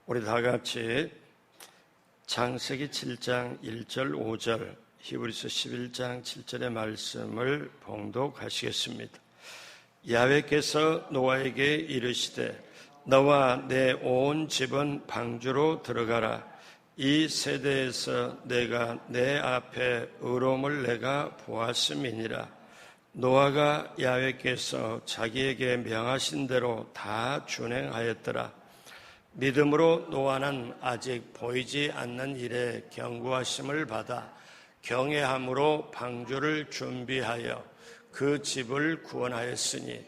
우리 다 같이 창세기 7장 1절 5절 히브리서 11장 7절의 말씀을 봉독하시겠습니다. 야훼께서 노아에게 이르시되 너와 내 온 집은 방주로 들어가라. 이 세대에서 내가 내 앞에 의로움을 내가 보았음이니라. 노아가 야훼께서 자기에게 명하신 대로 다 준행하였더라. 믿음으로 노아는 아직 보이지 않는 일에 경고하심을 받아 경외함으로 방주를 준비하여 그 집을 구원하였으니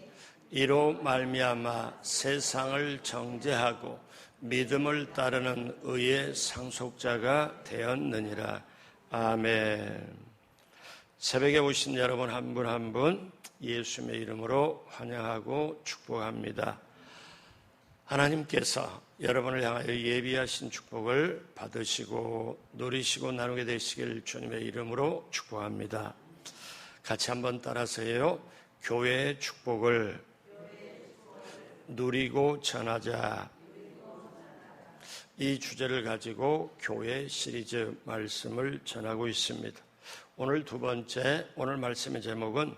이로 말미암아 세상을 정죄하고 믿음을 따르는 의의 상속자가 되었느니라. 아멘. 새벽에 오신 여러분 한 분 한 분 예수님의 이름으로 환영하고 축복합니다. 하나님께서 여러분을 향하여 예비하신 축복을 받으시고 누리시고 나누게 되시길 주님의 이름으로 축복합니다. 같이 한번 따라서 해요. 교회의 축복을 누리고 전하자. 이 주제를 가지고 교회 시리즈 말씀을 전하고 있습니다. 오늘 두 번째, 오늘 말씀의 제목은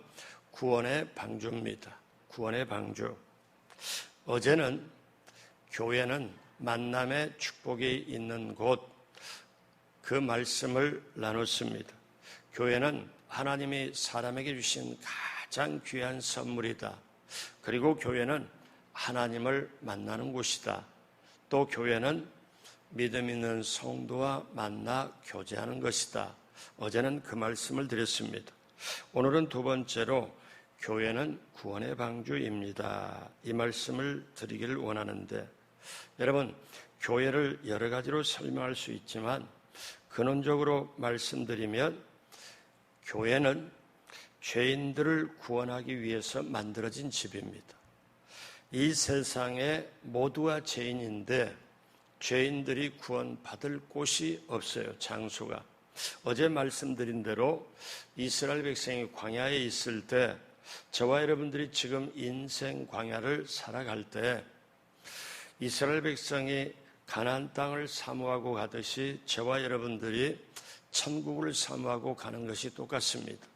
구원의 방주입니다. 구원의 방주. 어제는 교회는 만남의 축복이 있는 곳, 그 말씀을 나눴습니다. 교회는 하나님이 사람에게 주신 가장 귀한 선물이다. 그리고 교회는 하나님을 만나는 곳이다. 또 교회는 믿음 있는 성도와 만나 교제하는 것이다. 어제는 그 말씀을 드렸습니다. 오늘은 두 번째로 교회는 구원의 방주입니다. 이 말씀을 드리기를 원하는데, 여러분, 교회를 여러 가지로 설명할 수 있지만 근원적으로 말씀드리면 교회는 죄인들을 구원하기 위해서 만들어진 집입니다. 이 세상에 모두가 죄인인데 죄인들이 구원받을 곳이 없어요. 장소가. 어제 말씀드린 대로 이스라엘 백성이 광야에 있을 때 저와 여러분들이 지금 인생 광야를 살아갈 때 이스라엘 백성이 가나안 땅을 사모하고 가듯이 저와 여러분들이 천국을 사모하고 가는 것이 똑같습니다.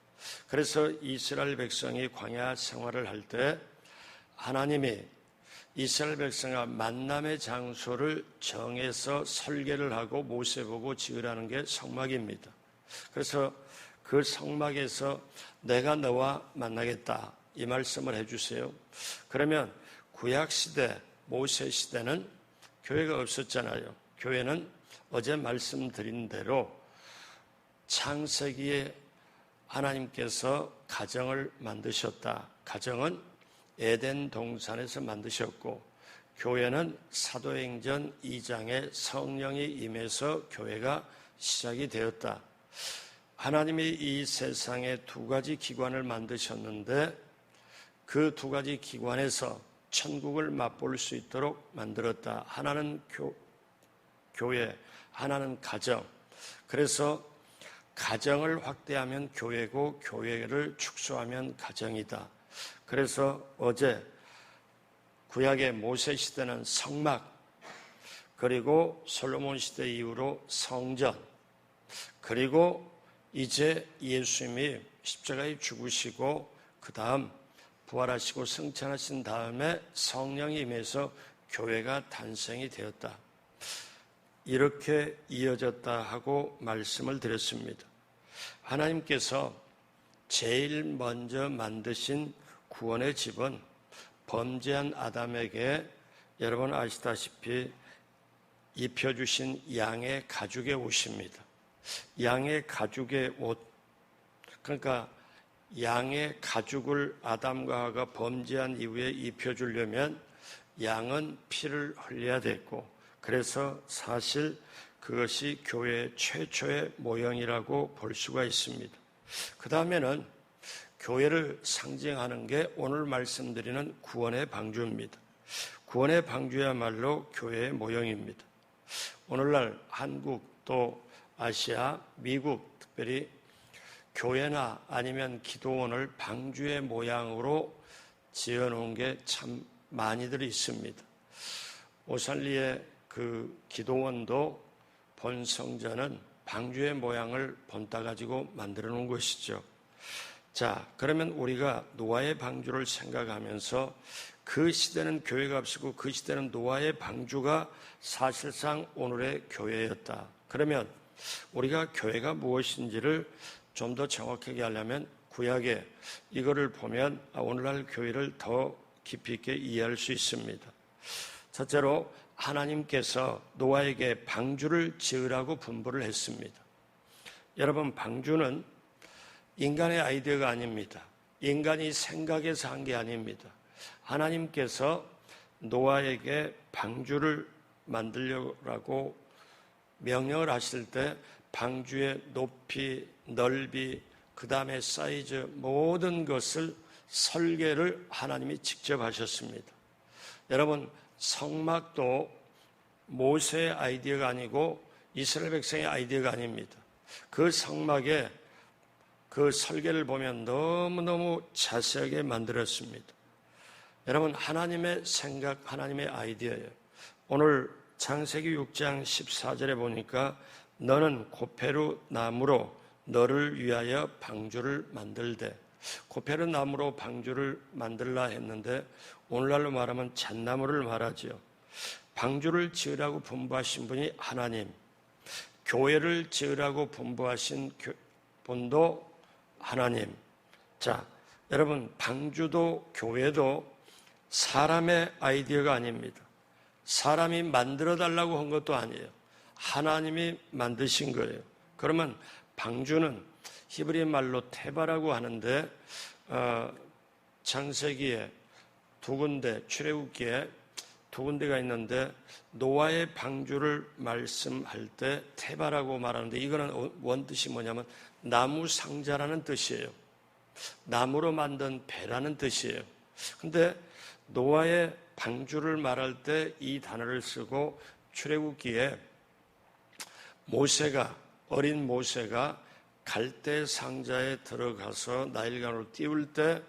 그래서 이스라엘 백성이 광야 생활을 할 때 하나님이 이스라엘 백성과 만남의 장소를 정해서 설계를 하고 모세 보고 지으라는 게 성막입니다. 그래서 그 성막에서 내가 너와 만나겠다 이 말씀을 해주세요. 그러면 구약시대 모세 시대는 교회가 없었잖아요. 교회는 어제 말씀드린 대로 창세기에 하나님께서 가정을 만드셨다. 가정은 에덴 동산에서 만드셨고 교회는 사도행전 2장에 성령이 임해서 교회가 시작이 되었다. 하나님이 이 세상에 두 가지 기관을 만드셨는데 그 두 가지 기관에서 천국을 맛볼 수 있도록 만들었다. 하나는 교회, 하나는 가정. 그래서 가정을 확대하면 교회고 교회를 축소하면 가정이다. 그래서 어제 구약의 모세 시대는 성막, 그리고 솔로몬 시대 이후로 성전, 그리고 이제 예수님이 십자가에 죽으시고 그 다음 부활하시고 승천하신 다음에 성령이 임해서 교회가 탄생이 되었다. 이렇게 이어졌다 하고 말씀을 드렸습니다. 하나님께서 제일 먼저 만드신 구원의 집은 범죄한 아담에게 여러분 아시다시피 입혀주신 양의 가죽의 옷입니다. 양의 가죽의 옷, 그러니까 양의 가죽을 아담과 하와가 범죄한 이후에 입혀주려면 양은 피를 흘려야 됐고, 그래서 사실 그것이 교회의 최초의 모형이라고 볼 수가 있습니다. 그 다음에는 교회를 상징하는 게 오늘 말씀드리는 구원의 방주입니다. 구원의 방주야말로 교회의 모형입니다. 오늘날 한국 또 아시아, 미국 특별히 교회나 아니면 기도원을 방주의 모양으로 지어놓은 게 참 많이들 있습니다. 오살리에 그 기도원도 본성전은 방주의 모양을 본따 가지고 만들어 놓은 것이죠. 자, 그러면 우리가 노아의 방주를 생각하면서 그 시대는 교회가 없었고 그 시대는 노아의 방주가 사실상 오늘의 교회였다. 그러면 우리가 교회가 무엇인지를 좀 더 정확하게 하려면 구약에 이거를 보면 오늘날 교회를 더 깊이 있게 이해할 수 있습니다. 첫째로 하나님께서 노아에게 방주를 지으라고 분부를 했습니다. 여러분, 방주는 인간의 아이디어가 아닙니다. 인간이 생각해서 한 게 아닙니다. 하나님께서 노아에게 방주를 만들려고 명령을 하실 때 방주의 높이, 넓이, 그 다음에 사이즈 모든 것을 설계를 하나님이 직접 하셨습니다. 여러분, 성막도 모세의 아이디어가 아니고 이스라엘 백성의 아이디어가 아닙니다. 그 성막에 그 설계를 보면 너무너무 자세하게 만들었습니다. 여러분, 하나님의 생각, 하나님의 아이디어예요. 오늘 창세기 6장 14절에 보니까 너는 고페루 나무로 너를 위하여 방주를 만들되, 고페루 나무로 방주를 만들라 했는데 오늘날로 말하면 잣나무를 말하죠. 방주를 지으라고 분부하신 분이 하나님, 교회를 지으라고 분부하신 분도 하나님. 자, 여러분, 방주도 교회도 사람의 아이디어가 아닙니다. 사람이 만들어 달라고 한 것도 아니에요. 하나님이 만드신 거예요. 그러면 방주는 히브리 말로 테바라고 하는데 창세기에 두 군데, 출애굽기에 두 군데가 있는데 노아의 방주를 말씀할 때 테바라고 말하는데 이거는 원뜻이 뭐냐면 나무 상자라는 뜻이에요. 나무로 만든 배라는 뜻이에요. 근데 노아의 방주를 말할 때 이 단어를 쓰고 출애굽기에 어린 모세가 갈대 상자에 들어가서 나일강으로 띄울 때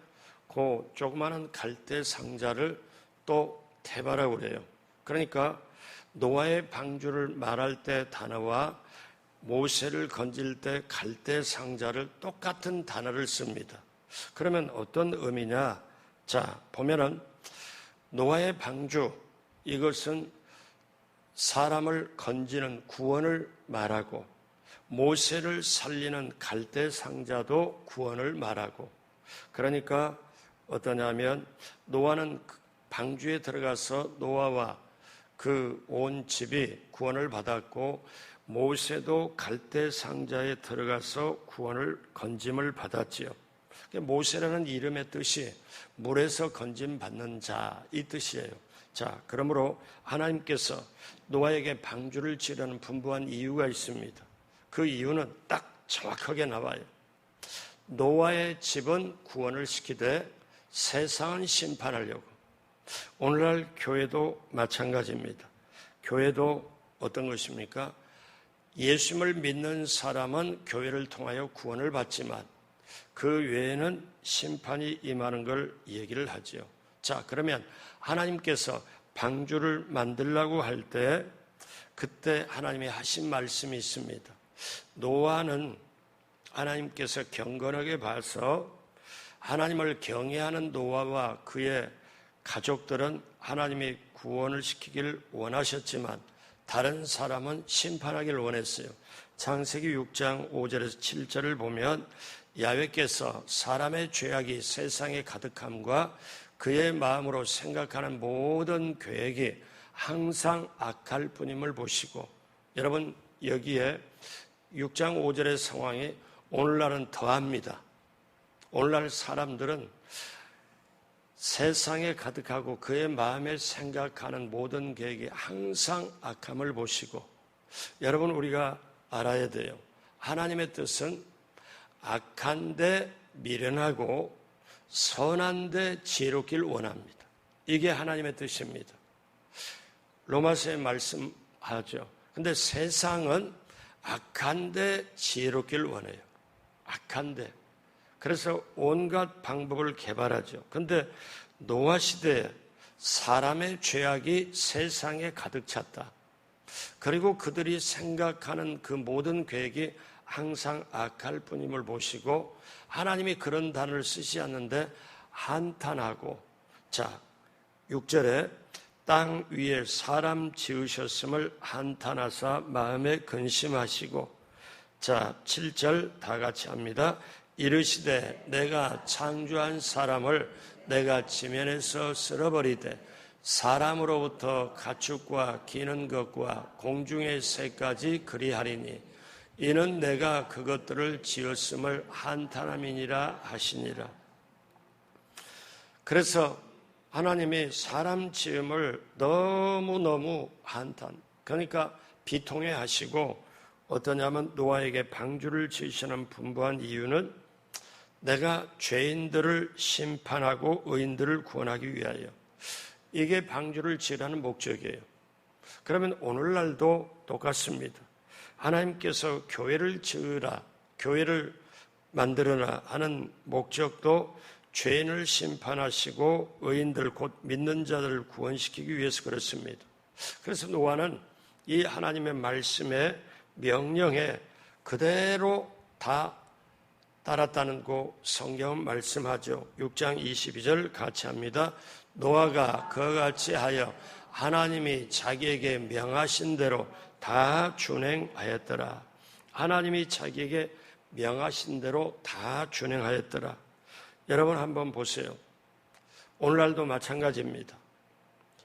그 조그마한 갈대 상자를 또 테바라고 그래요. 그러니까 노아의 방주를 말할 때 단어와 모세를 건질 때 갈대 상자를 똑같은 단어를 씁니다. 그러면 어떤 의미냐? 자, 보면은 노아의 방주, 이것은 사람을 건지는 구원을 말하고 모세를 살리는 갈대 상자도 구원을 말하고, 그러니까 어떠냐면 노아는 방주에 들어가서 노아와 그 온 집이 구원을 받았고 모세도 갈대 상자에 들어가서 구원을 건짐을 받았지요. 모세라는 이름의 뜻이 물에서 건짐 받는 자, 이 뜻이에요. 자, 그러므로 하나님께서 노아에게 방주를 지으라는 분부한 이유가 있습니다. 그 이유는 딱 정확하게 나와요. 노아의 집은 구원을 시키되 세상은 심판하려고. 오늘날 교회도 마찬가지입니다. 교회도 어떤 것입니까? 예수님을 믿는 사람은 교회를 통하여 구원을 받지만 그 외에는 심판이 임하는 걸 얘기를 하죠. 자, 그러면 하나님께서 방주를 만들라고 할 때 그때 하나님이 하신 말씀이 있습니다. 노아는 하나님께서 경건하게 봐서 하나님을 경외하는 노아와 그의 가족들은 하나님이 구원을 시키길 원하셨지만 다른 사람은 심판하기를 원했어요. 창세기 6장 5절에서 7절을 보면 야훼께서 사람의 죄악이 세상에 가득함과 그의 마음으로 생각하는 모든 계획이 항상 악할 뿐임을 보시고, 여러분 여기에 6장 5절의 상황이 오늘날은 더합니다. 오늘날 사람들은 세상에 가득하고 그의 마음에 생각하는 모든 계획이 항상 악함을 보시고, 여러분 우리가 알아야 돼요. 하나님의 뜻은 악한데 미련하고 선한데 지혜롭길 원합니다. 이게 하나님의 뜻입니다. 로마서에 말씀하죠. 근데 세상은 악한데 지혜롭길 원해요. 악한데. 그래서 온갖 방법을 개발하죠. 근데 노아 시대에 사람의 죄악이 세상에 가득 찼다. 그리고 그들이 생각하는 그 모든 계획이 항상 악할 뿐임을 보시고 하나님이 그런 단어를 쓰지 않는데 한탄하고, 자 6절에 땅 위에 사람 지으셨음을 한탄하사 마음에 근심하시고, 자 7절 다 같이 합니다. 이르시되 내가 창조한 사람을 내가 지면에서 쓸어버리되 사람으로부터 가축과 기는 것과 공중의 새까지 그리하리니 이는 내가 그것들을 지었음을 한탄함이니라 하시니라. 그래서 하나님이 사람 지음을 너무너무 한탄, 그러니까 비통해 하시고, 어떠냐면 노아에게 방주를 지으시는 분부한 이유는 내가 죄인들을 심판하고 의인들을 구원하기 위하여, 이게 방주를 지으라는 목적이에요. 그러면 오늘날도 똑같습니다. 하나님께서 교회를 지으라, 교회를 만들어라 하는 목적도 죄인을 심판하시고 의인들 곧 믿는 자들을 구원시키기 위해서 그렇습니다. 그래서 노아는 이 하나님의 말씀에 명령에 그대로 다 따랐다는 거 성경은 말씀하죠. 6장 22절 같이 합니다. 노아가 그와 같이 하여 하나님이 자기에게 명하신 대로 다 준행하였더라. 하나님이 자기에게 명하신 대로 다 준행하였더라. 여러분 한번 보세요. 오늘날도 마찬가지입니다.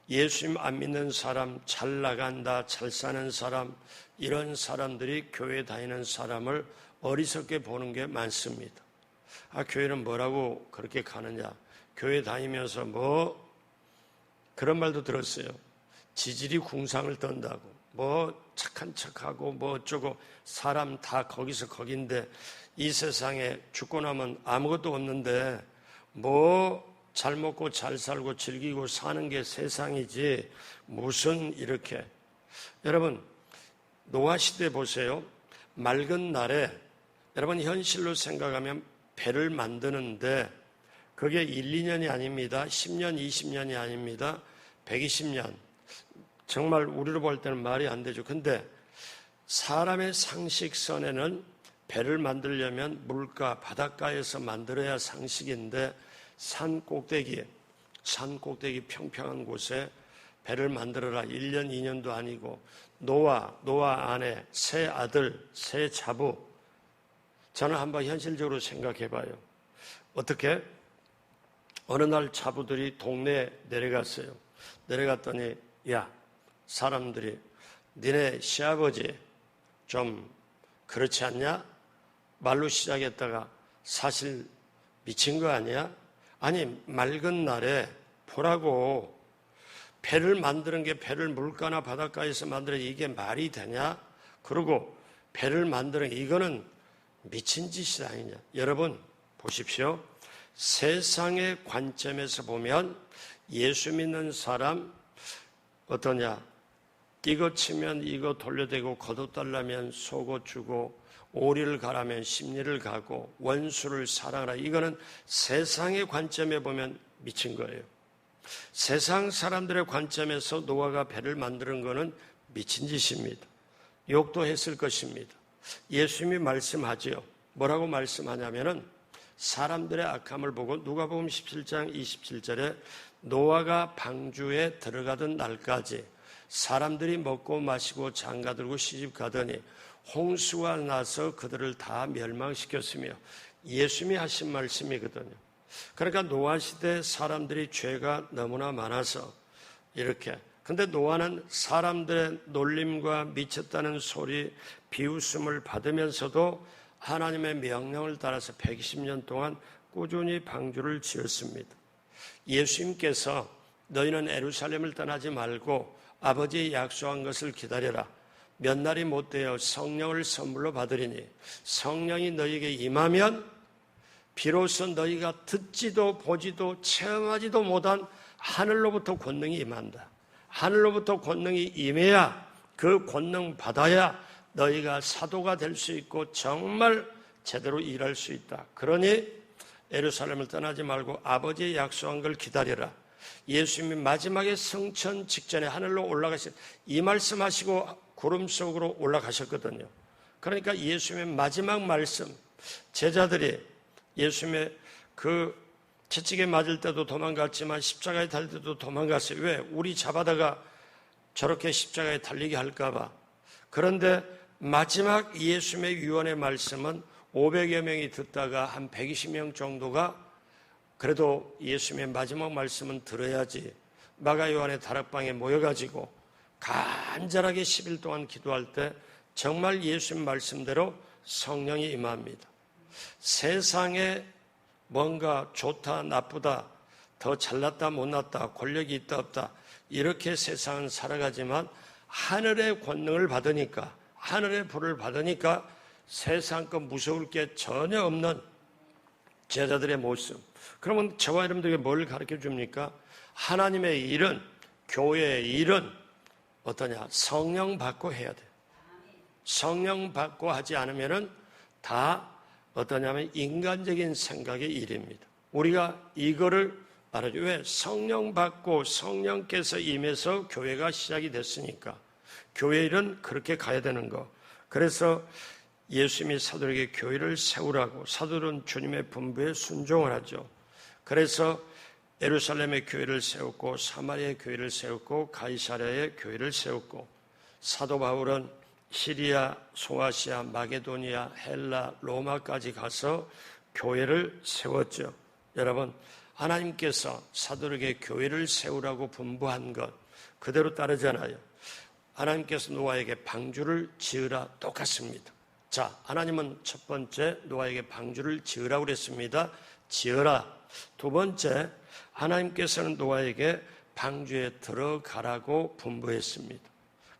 예수님 안 믿는 사람, 잘 나간다, 잘 사는 사람, 이런 사람들이 교회 다니는 사람을 어리석게 보는 게 많습니다. 아, 교회는 뭐라고 그렇게 가느냐? 교회 다니면서 뭐 그런 말도 들었어요. 지질이 궁상을 떤다고, 뭐 착한 척하고 뭐 어쩌고, 사람 다 거기서 거긴데 이 세상에 죽고 나면 아무것도 없는데 뭐 잘 먹고 잘 살고 즐기고 사는 게 세상이지 무슨 이렇게. 여러분 노아 시대 보세요. 맑은 날에 여러분 현실로 생각하면 배를 만드는데 그게 1, 2년이 아닙니다. 10년, 20년이 아닙니다. 120년. 정말 우리로 볼 때는 말이 안 되죠. 근데 사람의 상식선에는 배를 만들려면 물가, 바닷가에서 만들어야 상식인데 산 꼭대기 평평한 곳에 배를 만들어라. 1년, 2년도 아니고 노아 아내, 세 아들, 세 자부. 저는 한번 현실적으로 생각해 봐요. 어떻게? 어느 날 자부들이 동네에 내려갔어요. 내려갔더니 야, 사람들이 니네 시아버지 좀 그렇지 않냐? 말로 시작했다가 사실 미친 거 아니야? 아니 맑은 날에 보라고 배를 만드는 게 배를 물가나 바닷가에서 만들어 이게 말이 되냐? 그리고 배를 만드는 게 이거는 미친 짓이 아니냐? 여러분 보십시오. 세상의 관점에서 보면 예수 믿는 사람 어떠냐? 이거 치면 이거 돌려대고 거둬달라면 속옷 주고 오리를 가라면 십리를 가고 원수를 사랑하라. 이거는 세상의 관점에 보면 미친 거예요. 세상 사람들의 관점에서 노아가 배를 만드는 거는 미친 짓입니다. 욕도 했을 것입니다. 예수님이 말씀하지요. 뭐라고 말씀하냐면은 사람들의 악함을 보고 누가복음 17장 27절에 노아가 방주에 들어가던 날까지 사람들이 먹고 마시고 장가들고 시집가더니 홍수가 나서 그들을 다 멸망시켰으며 예수님이 하신 말씀이거든요. 그러니까 노아 시대 사람들이 죄가 너무나 많아서 이렇게. 근데 노아는 사람들의 놀림과 미쳤다는 소리, 비웃음을 받으면서도 하나님의 명령을 따라서 120년 동안 꾸준히 방주를 지었습니다. 예수님께서 너희는 예루살렘을 떠나지 말고 아버지의 약속한 것을 기다려라. 몇 날이 못 되어 성령을 선물로 받으리니 성령이 너희에게 임하면 비로소 너희가 듣지도 보지도 체험하지도 못한 하늘로부터 권능이 임한다. 하늘로부터 권능이 임해야 그 권능 받아야 너희가 사도가 될 수 있고 정말 제대로 일할 수 있다. 그러니 예루살렘을 떠나지 말고 아버지의 약속한 걸 기다려라. 예수님이 마지막에 성천 직전에 하늘로 올라가신 이 말씀하시고 구름 속으로 올라가셨거든요. 그러니까 예수님의 마지막 말씀, 제자들이 예수님의 그 채찍에 맞을 때도 도망갔지만 십자가에 달릴 때도 도망갔어요. 왜? 우리 잡아다가 저렇게 십자가에 달리게 할까봐. 그런데 마지막 예수님의 유언의 말씀은 500여 명이 듣다가 한 120명 정도가 그래도 예수님의 마지막 말씀은 들어야지 마가 요한의 다락방에 모여가지고 간절하게 10일 동안 기도할 때 정말 예수님 말씀대로 성령이 임합니다. 세상에 뭔가 좋다 나쁘다 더 잘났다 못났다 권력이 있다 없다 이렇게 세상은 살아가지만 하늘의 권능을 받으니까 하늘의 불을 받으니까 세상 것 무서울 게 전혀 없는 제자들의 모습. 그러면 저와 여러분들에게 뭘 가르쳐 줍니까? 하나님의 일은 교회의 일은 어떠냐? 성령 받고 해야 돼요. 성령 받고 하지 않으면은 다 어떠냐면 인간적인 생각의 일입니다. 우리가 이거를 말하죠. 왜? 성령 받고 성령께서 임해서 교회가 시작이 됐으니까 교회 일은 그렇게 가야 되는 거. 그래서 예수님이 사도에게 교회를 세우라고 사도들은 주님의 분부에 순종을 하죠. 그래서 예루살렘의 교회를 세웠고 사마리아의 교회를 세웠고 가이사랴의 교회를 세웠고 사도 바울은 시리아, 소아시아, 마게도니아, 헬라, 로마까지 가서 교회를 세웠죠. 여러분, 하나님께서 사도에게 교회를 세우라고 분부한 것 그대로 따르잖아요. 하나님께서 노아에게 방주를 지으라 똑같습니다. 자, 하나님은 첫 번째 노아에게 방주를 지으라고 그랬습니다. 지어라. 두 번째, 하나님께서는 노아에게 방주에 들어가라고 분부했습니다.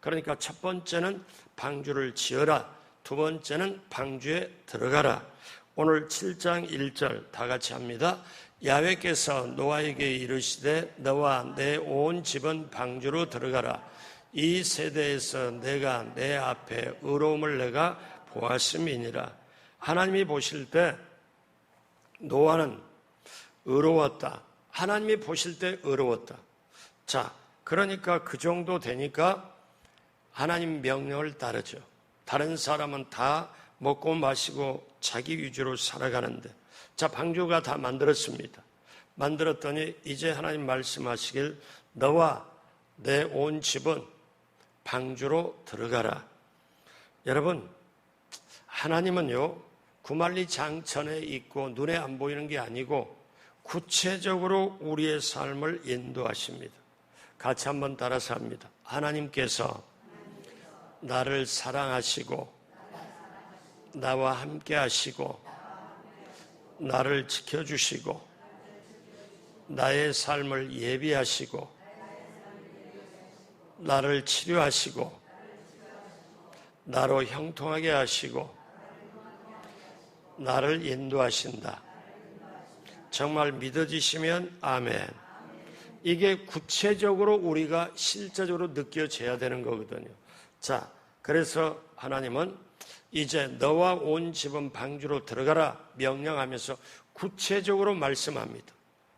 그러니까 첫 번째는 방주를 지어라. 두 번째는 방주에 들어가라. 오늘 7장 1절 다 같이 합니다. 야훼께서 노아에게 이르시되 너와 내 온 집은 방주로 들어가라. 이 세대에서 내가 내 앞에 의로움을 내가 보았음이니라. 하나님이 보실 때 노아는 의로웠다. 하나님이 보실 때 의로웠다. 자, 그러니까 그 정도 되니까 하나님 명령을 따르죠. 다른 사람은 다 먹고 마시고 자기 위주로 살아가는데 자, 방주가 다 만들었습니다. 만들었더니 이제 하나님 말씀하시길 너와 내 온 집은 방주로 들어가라. 여러분, 하나님은요 구만리장천에 있고 눈에 안 보이는 게 아니고 구체적으로 우리의 삶을 인도하십니다. 같이 한번 따라서 합니다. 하나님께서 나를 사랑하시고 나와 함께 하시고 나를 지켜주시고 나의 삶을 예비하시고 나를 치료하시고 나로 형통하게 하시고 나를 인도하신다. 정말 믿어지시면 아멘. 이게 구체적으로 우리가 실제적으로 느껴져야 되는 거거든요. 자, 그래서 하나님은 이제 너와 온 집은 방주로 들어가라 명령하면서 구체적으로 말씀합니다.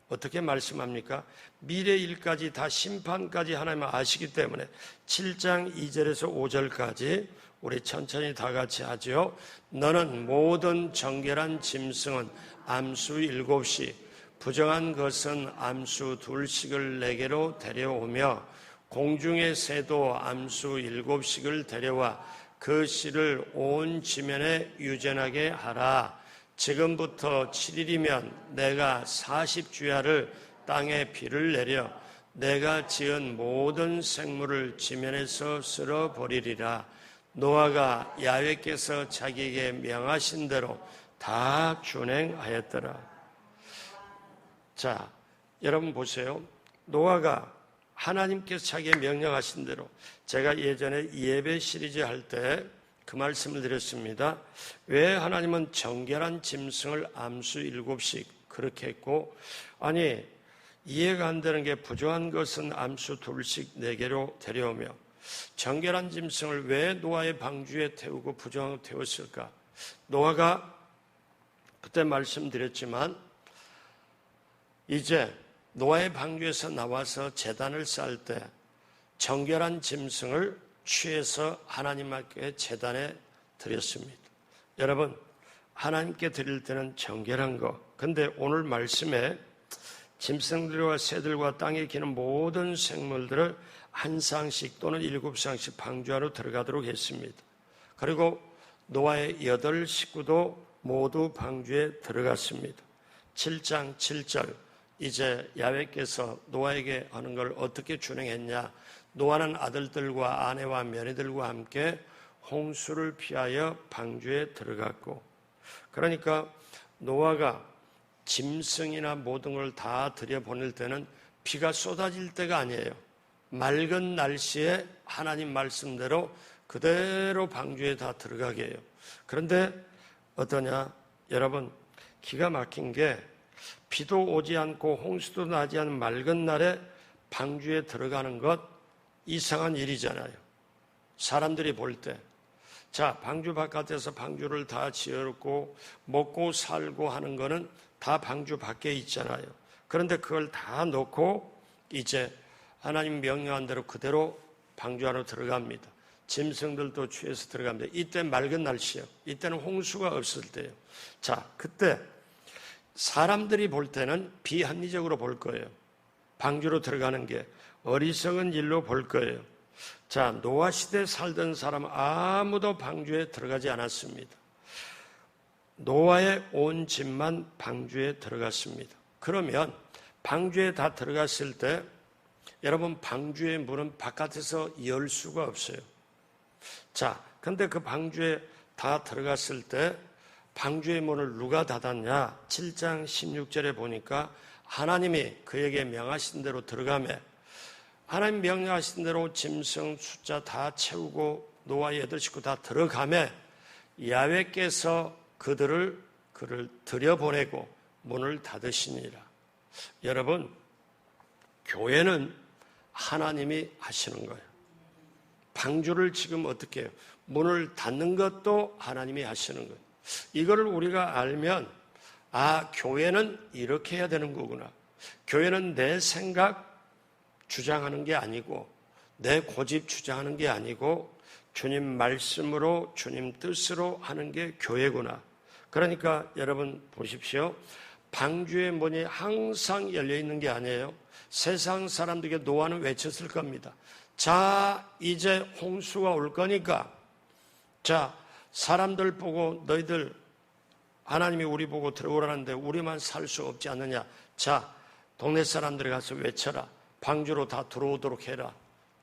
어떻게 말씀합니까? 미래 일까지 다 심판까지 하나님은 아시기 때문에 7장 2절에서 5절까지 우리 천천히 다 같이 하죠. 너는 모든 정결한 짐승은 암수 7씩 부정한 것은 암수 2씩을 내게로 데려오며 공중의 새도 암수 7씩을 데려와 그 씨를 온 지면에 유전하게 하라. 지금부터 7일이면 내가 40주야를 땅에 비를 내려 내가 지은 모든 생물을 지면에서 쓸어버리리라. 노아가 야훼께서 자기에게 명하신 대로 다 준행하였더라. 자, 여러분 보세요. 노아가 하나님께서 자기에게 명령하신 대로 제가 예전에 예배 시리즈 할 때 그 말씀을 드렸습니다. 왜 하나님은 정결한 짐승을 암수 7씩 그렇게 했고 아니 이해가 안 되는 게 부정한 것은 암수 2씩 4개로 데려오며 정결한 짐승을 왜 노아의 방주에 태우고 부정하고 태웠을까? 노아가 그때 말씀드렸지만 이제 노아의 방주에서 나와서 제단을 쌓을 때 정결한 짐승을 취해서 하나님께 제단에 드렸습니다. 여러분, 하나님께 드릴 때는 정결한 거. 근데 오늘 말씀에 짐승들과 새들과 땅에 기는 모든 생물들을 한 쌍씩 또는 7쌍씩 방주 안으로 들어가도록 했습니다. 그리고 노아의 8 식구도 모두 방주에 들어갔습니다. 7장 7절, 이제 야훼께서 노아에게 하는 걸 어떻게 준행했냐. 노아는 아들들과 아내와 며느리들과 함께 홍수를 피하여 방주에 들어갔고, 그러니까 노아가 짐승이나 모든 걸 다 들여보낼 때는 비가 쏟아질 때가 아니에요. 맑은 날씨에 하나님 말씀대로 그대로 방주에 다 들어가게 해요. 그런데 어떠냐? 여러분, 기가 막힌 게 비도 오지 않고 홍수도 나지 않은 맑은 날에 방주에 들어가는 것 이상한 일이잖아요. 사람들이 볼 때. 자, 방주 바깥에서 방주를 다 지어놓고 먹고 살고 하는 거는 다 방주 밖에 있잖아요. 그런데 그걸 다 놓고 이제 하나님 명령한 대로 그대로 방주 안으로 들어갑니다. 짐승들도 취해서 들어갑니다. 이때 맑은 날씨요. 이때는 홍수가 없을 때예요. 자, 그때 사람들이 볼 때는 비합리적으로 볼 거예요. 방주로 들어가는 게 어리석은 일로 볼 거예요. 자, 노아 시대에 살던 사람은 아무도 방주에 들어가지 않았습니다. 노아의 온 집만 방주에 들어갔습니다. 그러면 방주에 다 들어갔을 때 여러분, 방주의 문은 바깥에서 열 수가 없어요. 자, 근데 그 방주에 다 들어갔을 때 방주의 문을 누가 닫았냐? 7장 16절에 보니까 하나님이 그에게 명하신 대로 들어가매, 하나님 명령하신 대로 짐승 숫자 다 채우고 노아의 8 식구 다 들어가매 야훼께서 그를 들여보내고 문을 닫으시니라. 여러분, 교회는 하나님이 하시는 거예요. 방주를 지금 어떻게 해요? 문을 닫는 것도 하나님이 하시는 거예요. 이거를 우리가 알면, 아, 교회는 이렇게 해야 되는 거구나. 교회는 내 생각 주장하는 게 아니고, 내 고집 주장하는 게 아니고, 주님 말씀으로, 주님 뜻으로 하는 게 교회구나. 그러니까 여러분 보십시오. 방주의 문이 항상 열려 있는 게 아니에요. 세상 사람들에게 노아는 외쳤을 겁니다. 자, 이제 홍수가 올 거니까, 자, 사람들 보고 너희들 하나님이 우리 보고 들어오라는데 우리만 살 수 없지 않느냐. 자, 동네 사람들이 가서 외쳐라. 방주로 다 들어오도록 해라.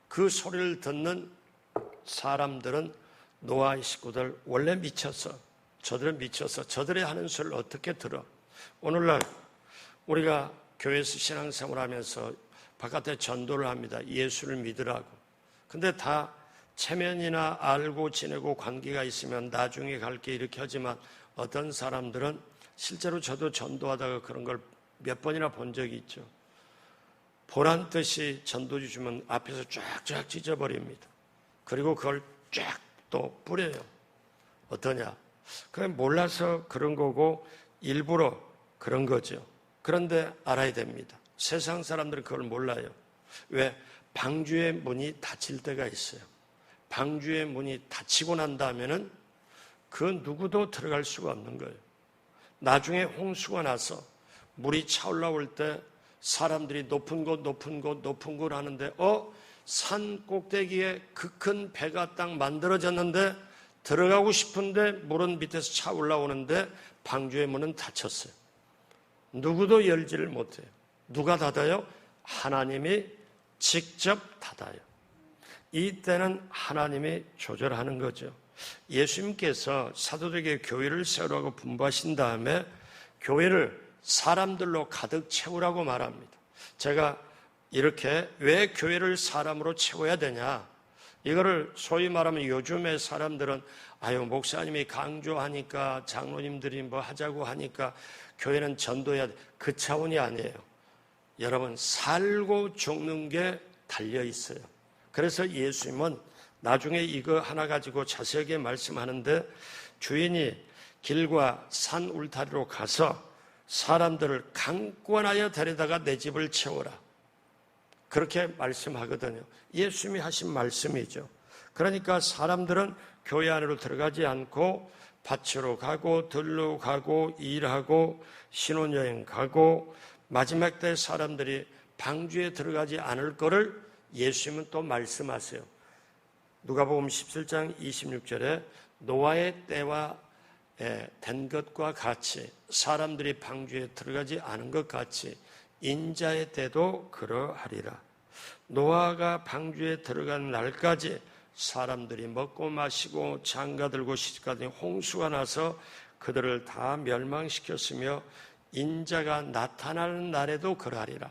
그 소리를 듣는 사람들은 노아의 식구들 원래 미쳤어. 저들은 미쳐서 저들이 하는 소리를 어떻게 들어? 오늘날 우리가 교회에서 신앙생활 하면서 바깥에 전도를 합니다. 예수를 믿으라고. 근데 다 체면이나 알고 지내고 관계가 있으면 나중에 갈게 이렇게 하지만 어떤 사람들은 실제로 저도 전도하다가 그런 걸 몇 번이나 본 적이 있죠. 보란 듯이 전도지 주면 앞에서 쫙쫙 찢어버립니다. 그리고 그걸 쫙 또 뿌려요. 어떠냐? 그냥 몰라서 그런 거고 일부러 그런 거죠. 그런데 알아야 됩니다. 세상 사람들은 그걸 몰라요. 왜? 방주의 문이 닫힐 때가 있어요. 방주의 문이 닫히고 난 다음에는 그 누구도 들어갈 수가 없는 거예요. 나중에 홍수가 나서 물이 차올라올 때 사람들이 높은 곳 하는데 산 꼭대기에 그 큰 배가 딱 만들어졌는데 들어가고 싶은데 물은 밑에서 차 올라오는데 방주의 문은 닫혔어요. 누구도 열지를 못해요. 누가 닫아요? 하나님이 직접 닫아요. 이때는 하나님이 조절하는 거죠. 예수님께서 사도들에게 교회를 세우라고 분부하신 다음에 교회를 사람들로 가득 채우라고 말합니다. 제가 이렇게 왜 교회를 사람으로 채워야 되냐? 이거를 소위 말하면 요즘의 사람들은 목사님이 강조하니까 장로님들이 뭐 하자고 하니까 교회는 전도해야 돼. 그 차원이 아니에요. 여러분, 살고 죽는 게 달려 있어요. 그래서 예수님은 나중에 이거 하나 가지고 자세하게 말씀하는데 주인이 길과 산 울타리로 가서 사람들을 강권하여 데려다가 내 집을 채워라. 그렇게 말씀하거든요. 예수님이 하신 말씀이죠. 그러니까 사람들은 교회 안으로 들어가지 않고 밭으로 가고 들로 가고 일하고 신혼여행 가고 마지막 때 사람들이 방주에 들어가지 않을 거를 예수님은 또 말씀하세요. 누가복음 17장 26절에 노아의 때와 된 것과 같이 사람들이 방주에 들어가지 않은 것 같이 인자의 때도 그러하리라. 노아가 방주에 들어간 날까지 사람들이 먹고 마시고 장가들고 시집가더니 홍수가 나서 그들을 다 멸망시켰으며 인자가 나타나는 날에도 그러하리라.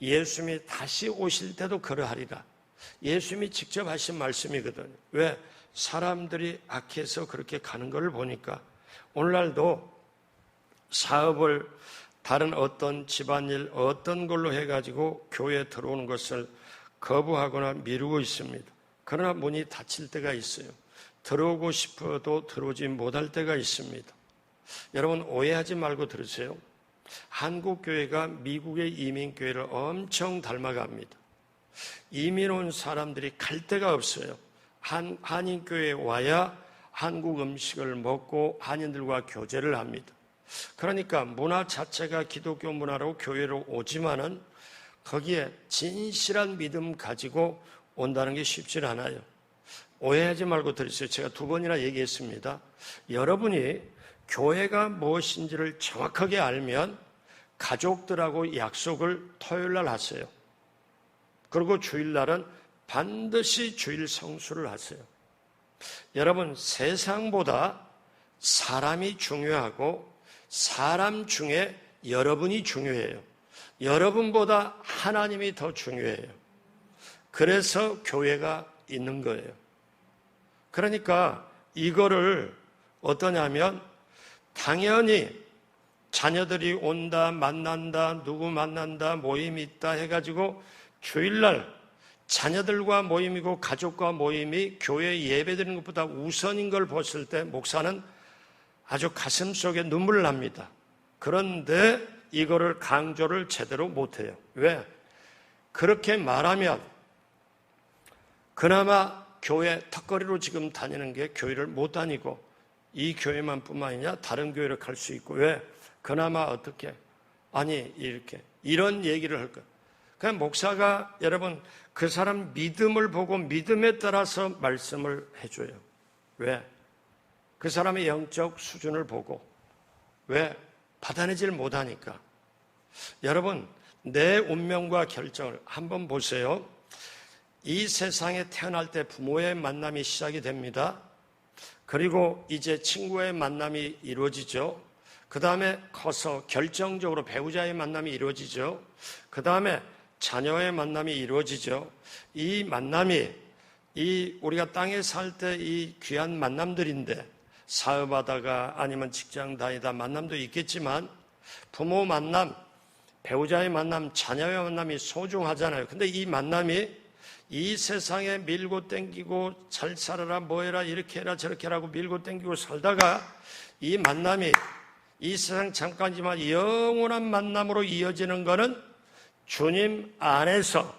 예수님이 다시 오실 때도 그러하리라. 예수님이 직접 하신 말씀이거든요. 왜? 사람들이 악해서 그렇게 가는 걸 보니까 오늘날도 사업을 다른 어떤 집안일 어떤 걸로 해가지고 교회에 들어오는 것을 거부하거나 미루고 있습니다. 그러나 문이 닫힐 때가 있어요. 들어오고 싶어도 들어오지 못할 때가 있습니다. 여러분 오해하지 말고 들으세요. 한국 교회가 미국의 이민 교회를 엄청 닮아갑니다. 이민 온 사람들이 갈 데가 없어요. 한인 교회에 와야 한국 음식을 먹고 한인들과 교제를 합니다. 그러니까 문화 자체가 기독교 문화로 교회로 오지만은 거기에 진실한 믿음 가지고 온다는 게 쉽지 않아요. 오해하지 말고 들으세요. 제가 2번이나 얘기했습니다. 여러분이 교회가 무엇인지를 정확하게 알면 가족들하고 약속을 토요일날 하세요. 그리고 주일날은 반드시 주일 성수를 하세요. 여러분 세상보다 사람이 중요하고 사람 중에 여러분이 중요해요. 여러분보다 하나님이 더 중요해요. 그래서 교회가 있는 거예요. 그러니까 이거를 어떠냐면 당연히 자녀들이 온다, 만난다, 누구 만난다, 모임이 있다 해가지고 주일날 자녀들과 모임이고 가족과 모임이 교회 예배드리는 것보다 우선인 걸 봤을 때 목사는 아주 가슴 속에 눈물 납니다. 그런데 이거를 강조를 제대로 못해요. 왜? 그렇게 말하면 그나마 교회 턱걸이로 지금 다니는 게 교회를 못 다니고 이 교회만 뿐만 아니라 다른 교회를 갈 수 있고 왜? 그나마 어떻게? 아니 이렇게 이런 얘기를 할 거예요. 그냥 목사가 여러분 그 사람 믿음을 보고 믿음에 따라서 말씀을 해줘요. 왜? 그 사람의 영적 수준을 보고 왜? 받아내질 못하니까. 여러분 내 운명과 결정을 한번 보세요. 이 세상에 태어날 때 부모의 만남이 시작이 됩니다. 그리고 이제 친구의 만남이 이루어지죠. 그 다음에 커서 결정적으로 배우자의 만남이 이루어지죠. 그 다음에 자녀의 만남이 이루어지죠. 이 만남이 우리가 땅에 살 때 이 귀한 만남들인데 사업하다가 아니면 직장 다니다 만남도 있겠지만 부모 만남, 배우자의 만남, 자녀의 만남이 소중하잖아요. 근데 이 만남이 이 세상에 밀고 땡기고 잘 살아라 뭐해라 이렇게 해라 저렇게 하라고 밀고 땡기고 살다가 이 만남이 이 세상 잠깐이지만 영원한 만남으로 이어지는 거는 주님 안에서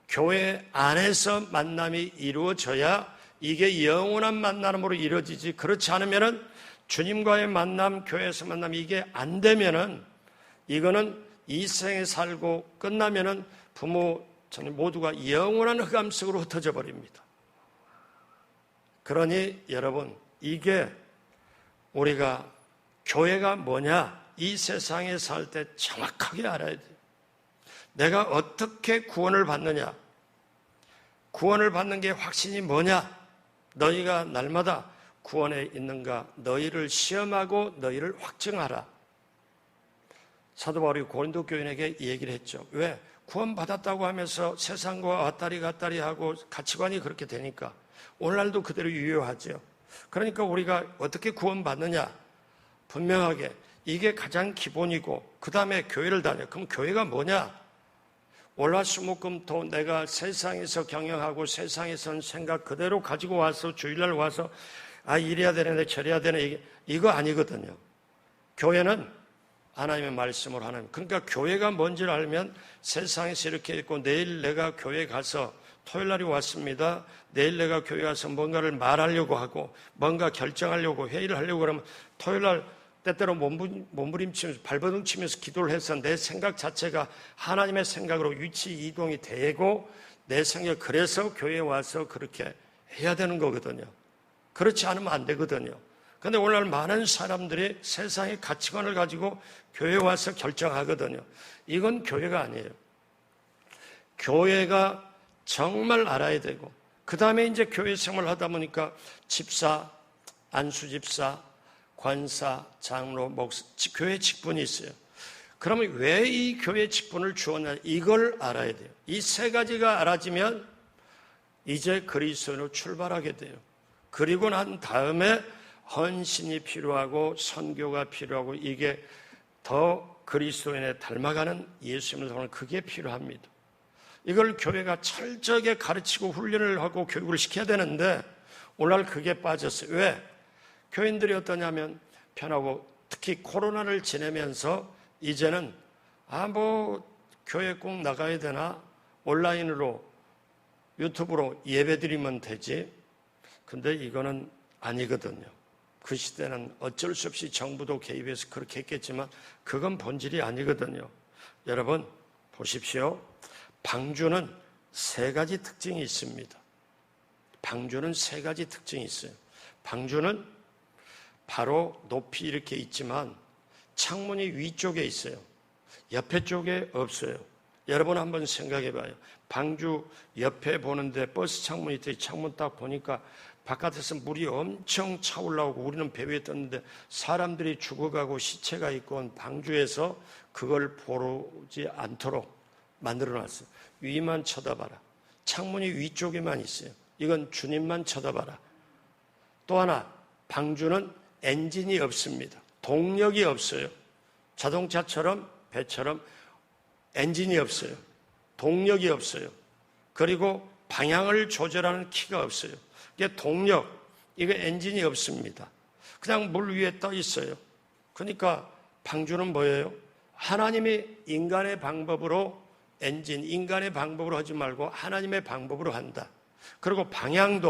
교회 안에서 만남이 이루어져야 이게 영원한 만남으로 이루어지지. 그렇지 않으면은 주님과의 만남, 교회에서 만남 이게 안 되면은 이거는 이 세상에 살고 끝나면은 부모 저는 모두가 영원한 흑암 속으로 흩어져 버립니다. 그러니 여러분 이게 우리가 교회가 뭐냐 이 세상에 살 때 정확하게 알아야 돼요. 내가 어떻게 구원을 받느냐, 구원을 받는 게 확신이 뭐냐, 너희가 날마다 구원에 있는가 너희를 시험하고 너희를 확증하라. 사도 바울이 고린도 교인에게 얘기를 했죠. 왜? 구원받았다고 하면서 세상과 왔다리 갔다리 하고 가치관이 그렇게 되니까 오늘날도 그대로 유효하죠. 그러니까 우리가 어떻게 구원받느냐 분명하게 이게 가장 기본이고 그 다음에 교회를 다녀. 그럼 교회가 뭐냐? 월화수목금토 내가 세상에서 경영하고 세상에선 생각 그대로 가지고 와서 주일날 와서 이래야 되는데 저래야 되네 이거 아니거든요. 교회는 하나님의 말씀으로 하나님. 그러니까 교회가 뭔지를 알면 세상에서 이렇게 있고 내일 내가 교회 가서 토요일 날이 왔습니다. 내일 내가 교회 가서 뭔가를 말하려고 하고 뭔가 결정하려고 회의를 하려고 그러면 토요일 날 때때로 몸부림치면서 발버둥 치면서 기도를 해서 내 생각 자체가 하나님의 생각으로 위치 이동이 되고 내 생각 그래서 교회에 와서 그렇게 해야 되는 거거든요. 그렇지 않으면 안 되거든요. 그런데 오늘날 많은 사람들이 세상의 가치관을 가지고 교회에 와서 결정하거든요. 이건 교회가 아니에요. 교회가 정말 알아야 되고 그 다음에 이제 교회 생활을 하다 보니까 집사, 안수집사, 관사, 장로, 목사, 교회 직분이 있어요. 그러면 왜 이 교회 직분을 주었냐 이걸 알아야 돼요. 이 세 가지가 알아지면 이제 그리스도인으로 출발하게 돼요. 그리고 난 다음에 헌신이 필요하고 선교가 필요하고 이게 더 그리스도인에 닮아가는 예수님을 닮아가는 그게 필요합니다. 이걸 교회가 철저하게 가르치고 훈련을 하고 교육을 시켜야 되는데 오늘날 그게 빠졌어요. 왜? 교인들이 어떠냐면 편하고 특히 코로나를 지내면서 이제는 교회 꼭 나가야 되나? 온라인으로 유튜브로 예배드리면 되지. 근데 이거는 아니거든요. 그 시대는 어쩔 수 없이 정부도 개입해서 그렇게 했겠지만 그건 본질이 아니거든요. 여러분 보십시오. 방주는 세 가지 특징이 있습니다. 방주는 세 가지 특징이 있어요. 방주는 바로 높이 이렇게 있지만 창문이 위쪽에 있어요. 옆에 쪽에 없어요. 여러분 한번 생각해 봐요. 방주 옆에 보는데 버스 창문이 있더니 창문 딱 보니까 바깥에서 물이 엄청 차올라오고 우리는 배 위에 떴는데 사람들이 죽어가고 시체가 있고 방주에서 그걸 보지 않도록 만들어놨어요. 위만 쳐다봐라. 창문이 위쪽에만 있어요. 이건 주님만 쳐다봐라. 또 하나 방주는 엔진이 없습니다. 동력이 없어요. 자동차처럼 배처럼 엔진이 없어요. 동력이 없어요. 그리고 방향을 조절하는 키가 없어요. 이게 동력, 이게 엔진이 없습니다. 그냥 물 위에 떠 있어요. 그러니까 방주는 뭐예요? 하나님이 인간의 방법으로 엔진, 인간의 방법으로 하지 말고 하나님의 방법으로 한다. 그리고 방향을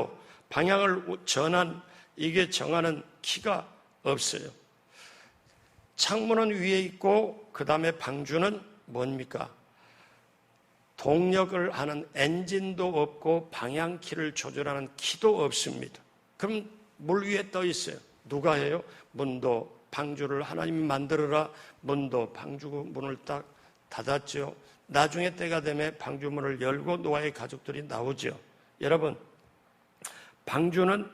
이게 정하는 키가 없어요. 창문은 위에 있고 그 다음에 방주는 뭡니까? 동력을 하는 엔진도 없고 방향키를 조절하는 키도 없습니다. 그럼 물 위에 떠 있어요. 누가 해요? 문도 방주를 하나님이 만들어라. 문도 방주 문을 딱 닫았죠. 나중에 때가 되면 방주문을 열고 노아의 가족들이 나오죠. 여러분 방주는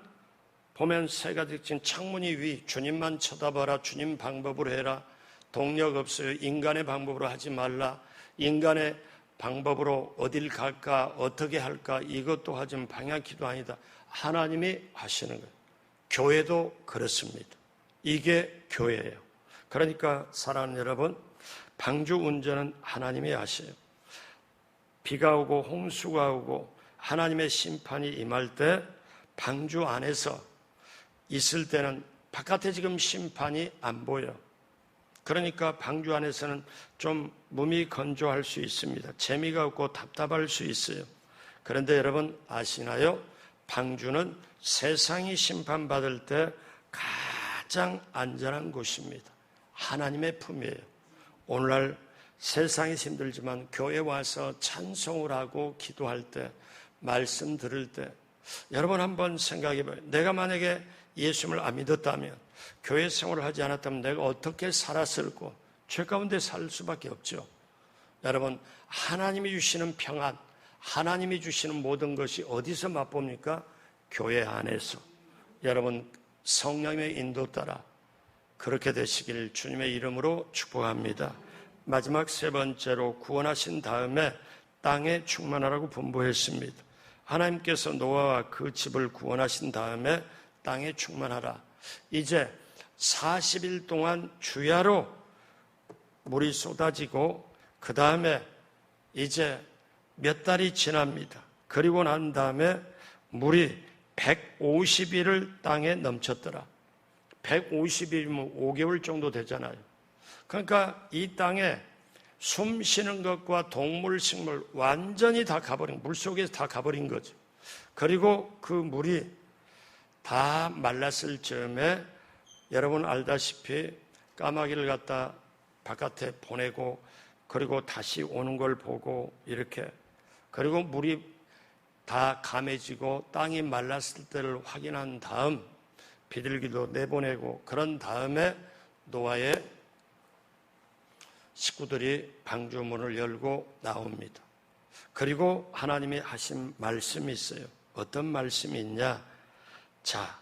보면 세 가지 지금 창문이 위, 주님만 쳐다봐라, 주님 방법으로 해라. 동력 없어요. 인간의 방법으로 하지 말라. 인간의 방법으로 어딜 갈까, 어떻게 할까, 이것도 하지만 방향키도 아니다. 하나님이 하시는 거예요. 교회도 그렇습니다. 이게 교회예요. 그러니까 사랑하는 여러분, 방주 운전은 하나님이 하셔요. 비가 오고 홍수가 오고 하나님의 심판이 임할 때 방주 안에서 있을 때는 바깥에 지금 심판이 안 보여. 그러니까 방주 안에서는 좀 몸이 건조할 수 있습니다. 재미가 없고 답답할 수 있어요. 그런데 여러분 아시나요? 방주는 세상이 심판받을 때 가장 안전한 곳입니다. 하나님의 품이에요. 오늘날 세상이 힘들지만 교회 와서 찬송을 하고 기도할 때, 말씀 들을 때 여러분 한번 생각해 봐요. 내가 만약에 예수님을 안 믿었다면, 교회 생활을 하지 않았다면 내가 어떻게 살았을까? 죄 가운데 살 수밖에 없죠. 여러분, 하나님이 주시는 평안, 하나님이 주시는 모든 것이 어디서 맛봅니까? 교회 안에서. 여러분, 성령의 인도 따라 그렇게 되시길 주님의 이름으로 축복합니다. 마지막 세 번째로 구원하신 다음에 땅에 충만하라고 분부했습니다. 하나님께서 노아와 그 집을 구원하신 다음에 땅에 충만하라. 이제 40일 동안 주야로 물이 쏟아지고 그 다음에 이제 몇 달이 지납니다. 그리고 난 다음에 물이 150일을 땅에 넘쳤더라. 150일이면 5개월 정도 되잖아요. 그러니까 이 땅에 숨 쉬는 것과 동물, 식물 완전히 다 가버린, 물속에서 다 가버린 거죠. 그리고 그 물이 다 말랐을 즈음에 여러분 알다시피 까마귀를 갖다 바깥에 보내고 그리고 다시 오는 걸 보고 이렇게, 그리고 물이 다 감해지고 땅이 말랐을 때를 확인한 다음 비둘기도 내보내고, 그런 다음에 노아의 식구들이 방주문을 열고 나옵니다. 그리고 하나님이 하신 말씀이 있어요. 어떤 말씀이 있냐? 자,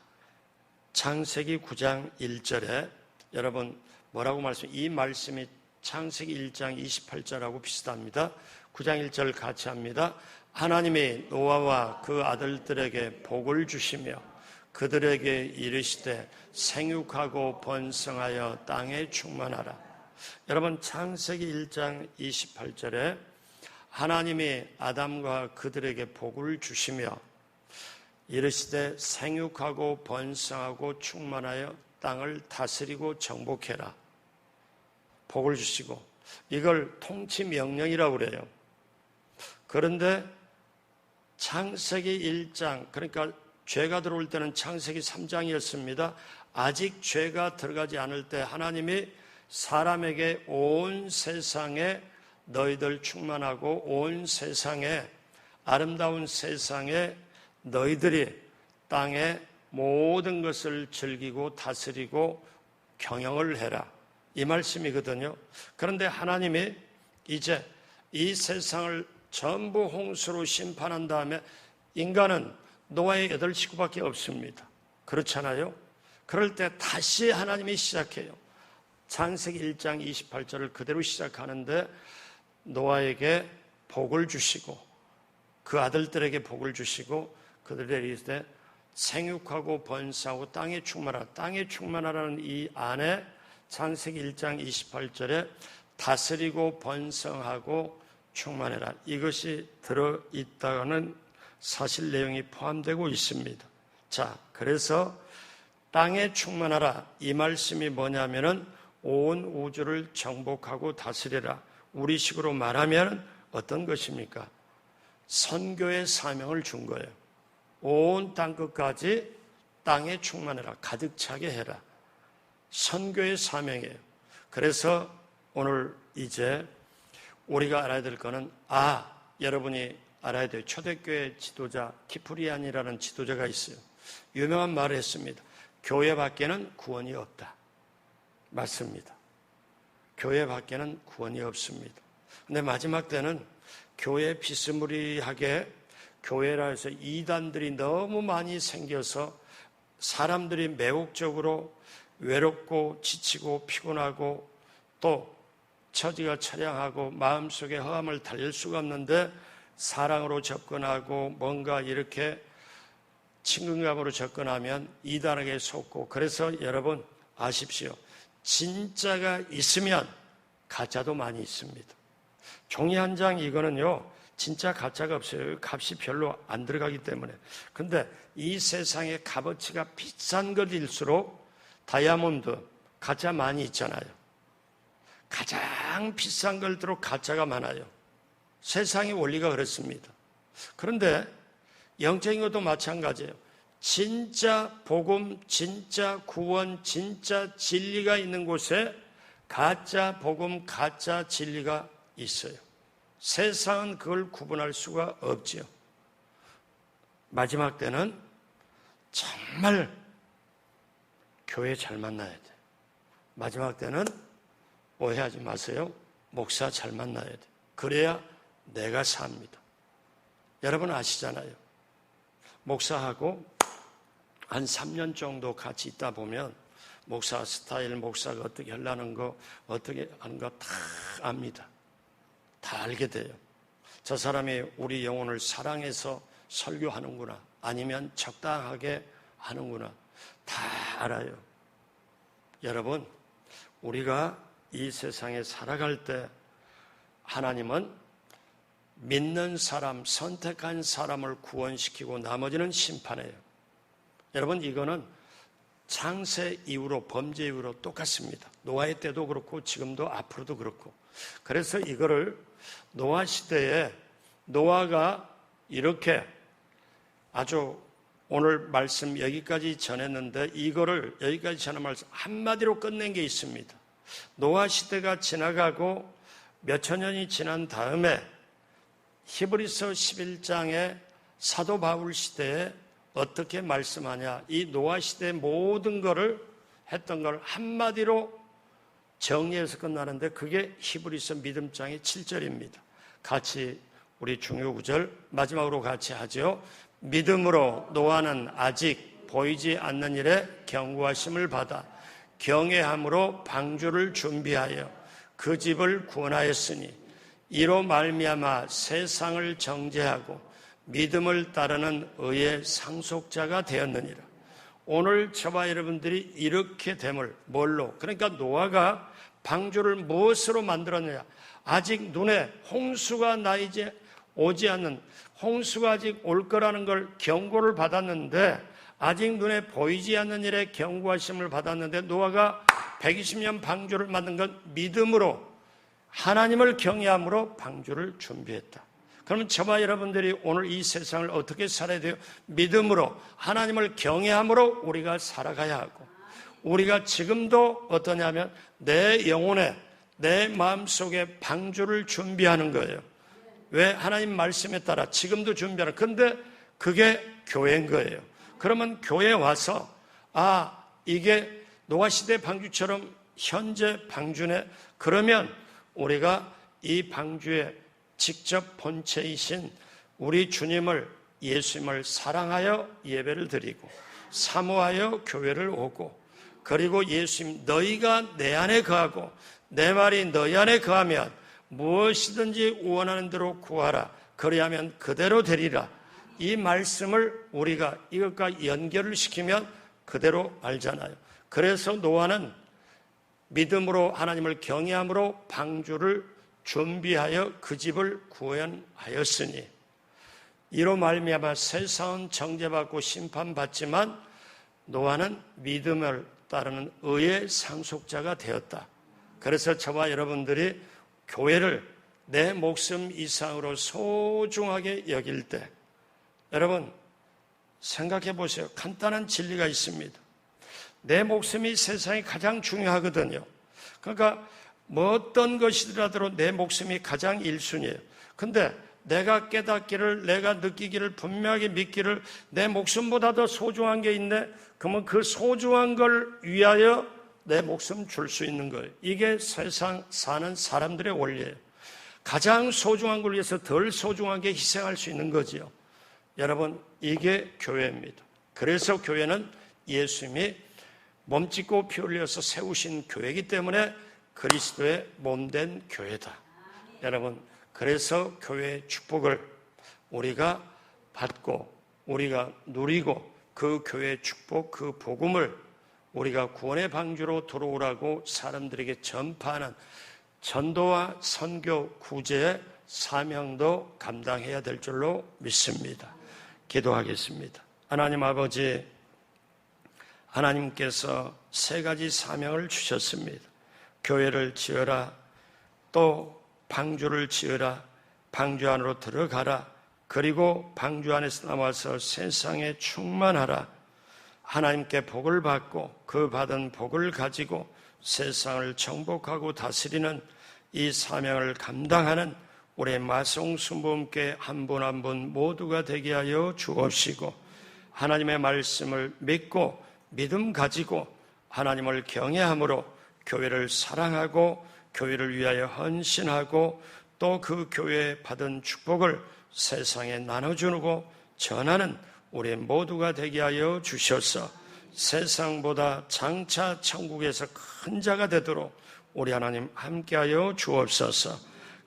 창세기 9장 1절에 여러분 뭐라고 이 말씀이 창세기 1장 28절하고 비슷합니다. 9장 1절 같이 합니다. 하나님이 노아와 그 아들들에게 복을 주시며 그들에게 이르시되 생육하고 번성하여 땅에 충만하라. 여러분 창세기 1장 28절에 하나님이 아담과 그들에게 복을 주시며 이르시되 생육하고 번성하고 충만하여 땅을 다스리고 정복해라. 복을 주시고, 이걸 통치 명령이라고 그래요. 그런데 창세기 1장, 그러니까 죄가 들어올 때는 창세기 3장이었습니다. 아직 죄가 들어가지 않을 때 하나님이 사람에게 온 세상에 너희들 충만하고 온 세상에 아름다운 세상에 너희들이 땅의 모든 것을 즐기고 다스리고 경영을 해라. 이 말씀이거든요. 그런데 하나님이 이제 이 세상을 전부 홍수로 심판한 다음에 인간은 노아의 8식구밖에 없습니다. 그렇잖아요. 그럴 때 다시 하나님이 시작해요. 창세기 1장 28절을 그대로 시작하는데 노아에게 복을 주시고 그 아들들에게 복을 주시고 그들에게 이르시되 생육하고 번성하고 땅에 충만하라. 땅에 충만하라는 이 안에 창세기 1장 28절에 다스리고 번성하고 충만해라. 이것이 들어있다는 사실 내용이 포함되고 있습니다. 자, 그래서 땅에 충만하라. 이 말씀이 뭐냐면은 온 우주를 정복하고 다스리라. 우리식으로 말하면 어떤 것입니까? 선교의 사명을 준 거예요. 온 땅끝까지 땅에 충만해라. 가득 차게 해라. 선교의 사명이에요. 그래서 오늘 이제 우리가 알아야 될 거는 여러분이 알아야 돼요. 초대교회 지도자 키프리안이라는 지도자가 있어요. 유명한 말을 했습니다. 교회 밖에는 구원이 없다. 맞습니다. 교회 밖에는 구원이 없습니다. 근데 마지막 때는 교회 비스무리하게 교회라 해서 이단들이 너무 많이 생겨서 사람들이 매혹적으로 외롭고 지치고 피곤하고 또 처지가 처량하고 마음속에 허함을 달랠 수가 없는데 사랑으로 접근하고 뭔가 이렇게 친근감으로 접근하면 이단에게 속고, 그래서 여러분 아십시오. 진짜가 있으면 가짜도 많이 있습니다. 종이 한 장 이거는요 진짜 가짜가 없어요. 값이 별로 안 들어가기 때문에. 근데 이 세상의 값어치가 비싼 것일수록 다이아몬드 가짜 많이 있잖아요. 가장 비싼 걸수록 가짜가 많아요. 세상의 원리가 그렇습니다. 그런데 영적인 것도 마찬가지예요. 진짜 복음, 진짜 구원, 진짜 진리가 있는 곳에 가짜 복음, 가짜 진리가 있어요. 세상은 그걸 구분할 수가 없지요. 마지막 때는 정말 교회 잘 만나야 돼. 마지막 때는 오해하지 마세요. 목사 잘 만나야 돼. 그래야 내가 삽니다. 여러분 아시잖아요. 목사하고 한 3년 정도 같이 있다 보면 목사 스타일, 목사가 어떻게 하려는 거, 어떻게 하는 거 다 압니다. 다 알게 돼요. 저 사람이 우리 영혼을 사랑해서 설교하는구나, 아니면 적당하게 하는구나, 다 알아요. 여러분, 우리가 이 세상에 살아갈 때 하나님은 믿는 사람, 선택한 사람을 구원시키고 나머지는 심판해요. 여러분, 이거는 창세 이후로 범죄 이후로 똑같습니다. 노아의 때도 그렇고 지금도 앞으로도 그렇고. 그래서 이거를 노아 시대에 노아가 이렇게 아주 오늘 말씀 여기까지 전했는데 이거를 여기까지 전한 말씀 한마디로 끝낸 게 있습니다. 노아 시대가 지나가고 몇천 년이 지난 다음에 히브리서 11장에 사도 바울 시대에 어떻게 말씀하냐. 이 노아 시대의 모든 거를 했던 걸 한마디로 정리해서 끝나는데 그게 히브리서 믿음장의 7절입니다. 같이 우리 중요 구절 마지막으로 같이 하죠. 믿음으로 노아는 아직 보이지 않는 일에 경고하심을 받아 경외함으로 방주를 준비하여 그 집을 구원하였으니 이로 말미암아 세상을 정죄하고 믿음을 따르는 의의 상속자가 되었느니라. 오늘 저와 여러분들이 이렇게 됨을 뭘로? 그러니까 노아가 방주를 무엇으로 만들었느냐? 아직 눈에 홍수가 오지 않는, 홍수가 아직 올 거라는 걸 경고를 받았는데 아직 눈에 보이지 않는 일에 경고하심을 받았는데 노아가 120년 방주를 만든 건 믿음으로 하나님을 경외함으로 방주를 준비했다. 그러면 저와 여러분들이 오늘 이 세상을 어떻게 살아야 돼요? 믿음으로 하나님을 경외함으로 우리가 살아가야 하고 우리가 지금도 어떠냐면 내 영혼에 내 마음속에 방주를 준비하는 거예요. 왜? 하나님 말씀에 따라 지금도 준비하는. 근데 그게 교회인 거예요. 그러면 교회에 와서 이게 노아시대 방주처럼 현재 방주네. 그러면 우리가 이 방주에 직접 본체이신 우리 주님을 예수님을 사랑하여 예배를 드리고 사모하여 교회를 오고 그리고 예수님 너희가 내 안에 거하고 내 말이 너희 안에 거하면 무엇이든지 원하는 대로 구하라. 그리하면 그대로 되리라. 이 말씀을 우리가 이것과 연결을 시키면 그대로 알잖아요. 그래서 노아는 믿음으로 하나님을 경외함으로 방주를 준비하여 그 집을 구원하였으니 이로 말미암아 세상은 정죄받고 심판받지만 노아는 믿음을 따르는 의의 상속자가 되었다. 그래서 저와 여러분들이 교회를 내 목숨 이상으로 소중하게 여길 때 여러분 생각해 보세요. 간단한 진리가 있습니다. 내 목숨이 세상에 가장 중요하거든요. 그러니까 어떤 것이더라도 내 목숨이 가장 1순위예요. 근데 내가 깨닫기를 내가 느끼기를 분명하게 믿기를 내 목숨보다 더 소중한 게 있네. 그러면 그 소중한 걸 위하여 내 목숨 줄 수 있는 거예요. 이게 세상 사는 사람들의 원리예요. 가장 소중한 걸 위해서 덜 소중한 게 희생할 수 있는 거지요. 여러분 이게 교회입니다. 그래서 교회는 예수님이 몸짓고 피 흘려서 세우신 교회이기 때문에 그리스도의 몸된 교회다. 여러분 그래서 교회의 축복을 우리가 받고 우리가 누리고 그 교회의 축복 그 복음을 우리가 구원의 방주로 들어오라고 사람들에게 전파하는 전도와 선교 구제의 사명도 감당해야 될 줄로 믿습니다. 기도하겠습니다. 하나님 아버지, 하나님께서 세 가지 사명을 주셨습니다. 교회를 지어라, 또 방주를 지어라, 방주 안으로 들어가라, 그리고 방주 안에서 나와서 세상에 충만하라. 하나님께 복을 받고 그 받은 복을 가지고 세상을 정복하고 다스리는 이 사명을 감당하는 우리 마송순복음교회 한 분 한 분 모두가 되게 하여 주옵시고 하나님의 말씀을 믿고 믿음 가지고 하나님을 경외함으로 교회를 사랑하고 교회를 위하여 헌신하고 또 그 교회에 받은 축복을 세상에 나눠주고 전하는 우리 모두가 되게 하여 주셔서 세상보다 장차 천국에서 큰 자가 되도록 우리 하나님 함께하여 주옵소서.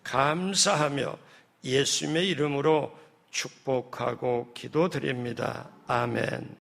감사하며 예수님의 이름으로 축복하고 기도드립니다. 아멘.